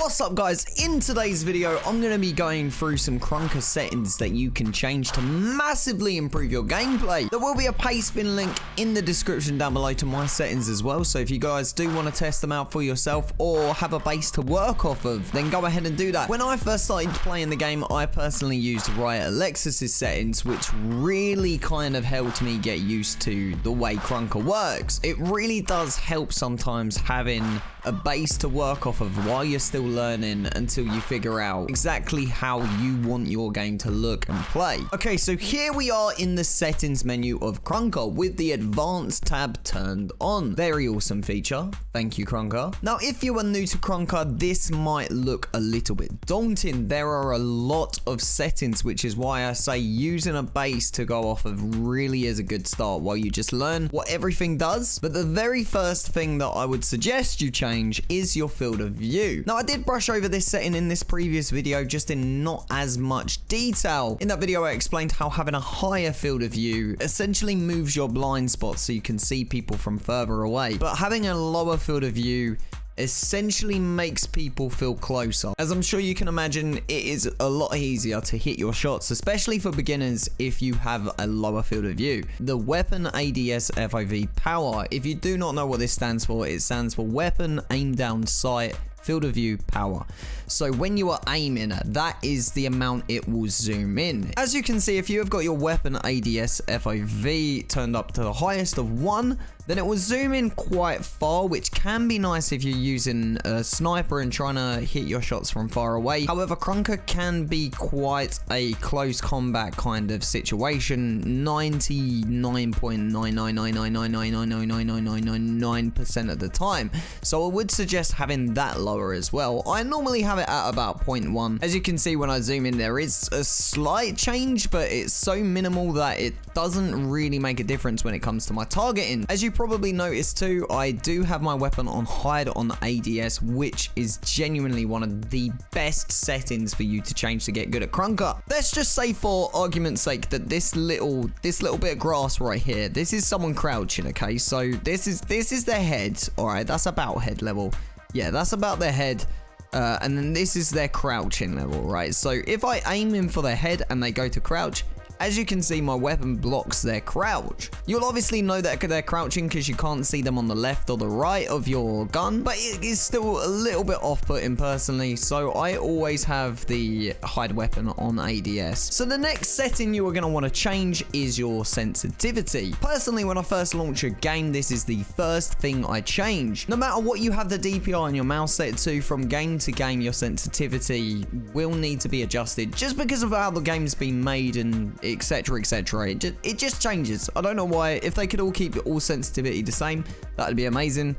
What's up guys, in today's video I'm going to be going through some Krunker settings that you can change to massively improve your gameplay. There will be a PASTEBIN link in the description down below to my settings as well, so if you guys do want to test them out for yourself or have a base to work off of, then go ahead and do that. When I first started playing the game, I personally used Riot Alexis's settings, which really kind of helped me get used to the way Krunker works. It really does help sometimes having a base to work off of while you're still learning until you figure out exactly how you want your game to look and play. Okay, so here we are in the settings menu of Krunker with the advanced tab turned on. Very awesome feature. Thank you, Krunker. Now, if you are new to Krunker, this might look a little bit daunting. There are a lot of settings, which is why I say using a base to go off of really is a good start while you just learn what everything does. But the very first thing that I would suggest you change is your field of view. Now, I did brush over this setting in this previous video, just in not as much detail. In that video, I explained how having a higher field of view essentially moves your blind spots so you can see people from further away. But having a lower field of view essentially makes people feel closer. As I'm sure you can imagine, it is a lot easier to hit your shots, especially for beginners if you have a lower field of view. The weapon ADS FOV power, if you do not know what this stands for, it stands for weapon aim down sight field of view power. So when you are aiming, that is the amount it will zoom in. As you can see, if you have got your weapon ADS FOV turned up to the highest of 1, then it will zoom in quite far, which can be nice if you're using a sniper and trying to hit your shots from far away. However, Krunker can be quite a close combat kind of situation. 99.99999999999% of the time. So I would suggest having that lower as well. I normally have it at about 0.1. As you can see, when I zoom in, there is a slight change, but it's so minimal that it doesn't really make a difference when it comes to my targeting. As you probably noticed too, I do have my weapon on hide on ADS, which is genuinely one of the best settings for you to change to get good at Krunker. Let's just say, for argument's sake, that this little bit of grass right here, this is someone crouching. Okay, so this is their head. All right, that's about head level. Yeah, that's about their head. And then this is their crouching level, right? So if I aim in for their head and they go to crouch, as you can see, my weapon blocks their crouch. You'll obviously know that they're crouching because you can't see them on the left or the right of your gun, but it is still a little bit off-putting personally, so I always have the hide weapon on ADS. So the next setting you are going to want to change is your sensitivity. Personally, when I first launch a game, this is the first thing I change. No matter what you have the DPI on your mouse set to, from game to game, your sensitivity will need to be adjusted just because of how the game's been made and etc, etc. It just changes. I don't know why. If they could all keep all sensitivity the same, that'd be amazing,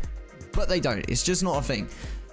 but they don't. It's just not a thing.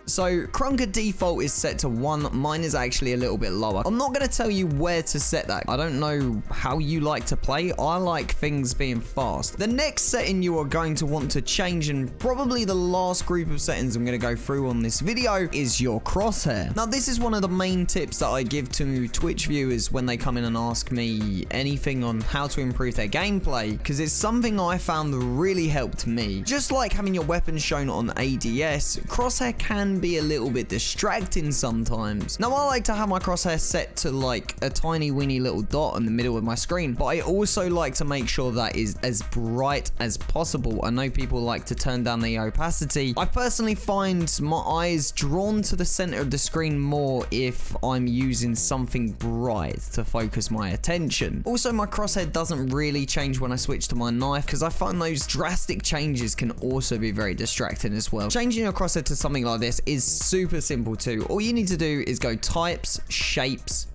So Krunker default is set to 1. Mine is actually a little bit lower. I'm not going to tell you where to set that. I don't know how you like to play. I like things being fast. The next setting you are going to want to change, and probably the last group of settings I'm going to go through on this video, is your crosshair. Now, this is one of the main tips that I give to Twitch viewers when they come in and ask me anything on how to improve their gameplay, because it's something I found that really helped me. Just like having your weapon shown on ADS, crosshair can be a little bit distracting sometimes. Now, I like to have my crosshair set to like a tiny weeny little dot in the middle of my screen, but I also like to make sure that is as bright as possible. I know people like to turn down the opacity. I personally find my eyes drawn to the center of the screen more if I'm using something bright to focus my attention. Also, my crosshair doesn't really change when I switch to my knife, because I find those drastic changes can also be very distracting as well. Changing your crosshair to something like this is super simple too. All you need to do is go types, shapes,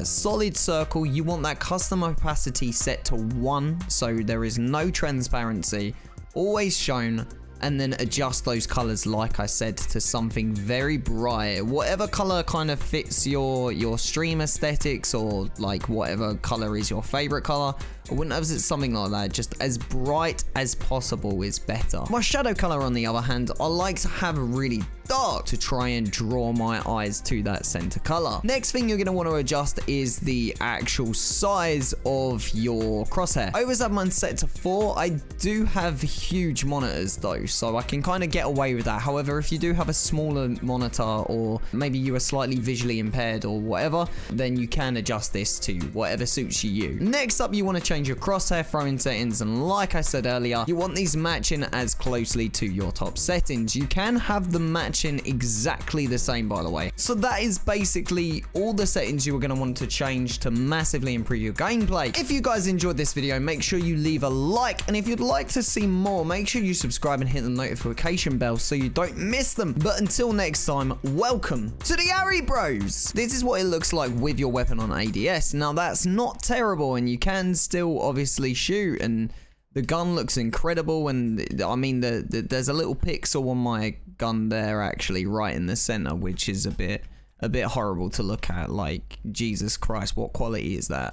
solid circle. You want that custom opacity set to 1, so there is no transparency, always shown, and then adjust those colors, like I said, to something very bright. Whatever color kind of fits your stream aesthetics, or like whatever color is your favorite color. I wouldn't have something like that. Just as bright as possible is better. My shadow color, on the other hand, I like to have really dark to try and draw my eyes to that center color. Next thing you're going to want to adjust is the actual size of your crosshair. I always have mine set to 4. I do have huge monitors though, so I can kind of get away with that. However, if you do have a smaller monitor, or maybe you are slightly visually impaired or whatever, then you can adjust this to whatever suits you. Next up, you want to change your crosshair throwing settings, and like I said earlier, you want these matching as closely to your top settings. You can have them matching exactly the same, by the way. So that is basically all the settings you are going to want to change to massively improve your gameplay. If you guys enjoyed this video, make sure you leave a like, and if you'd like to see more, make sure you subscribe and hit the notification bell so you don't miss them. But until next time, welcome to the Ari Bros. This is what it looks like with your weapon on ADS. Now that's not terrible, and you can still obviously shoot, and the gun looks incredible. And I mean, there's a little pixel on my gun there, actually, right in the center, which is a bit horrible to look at. Like, Jesus Christ, what quality is that?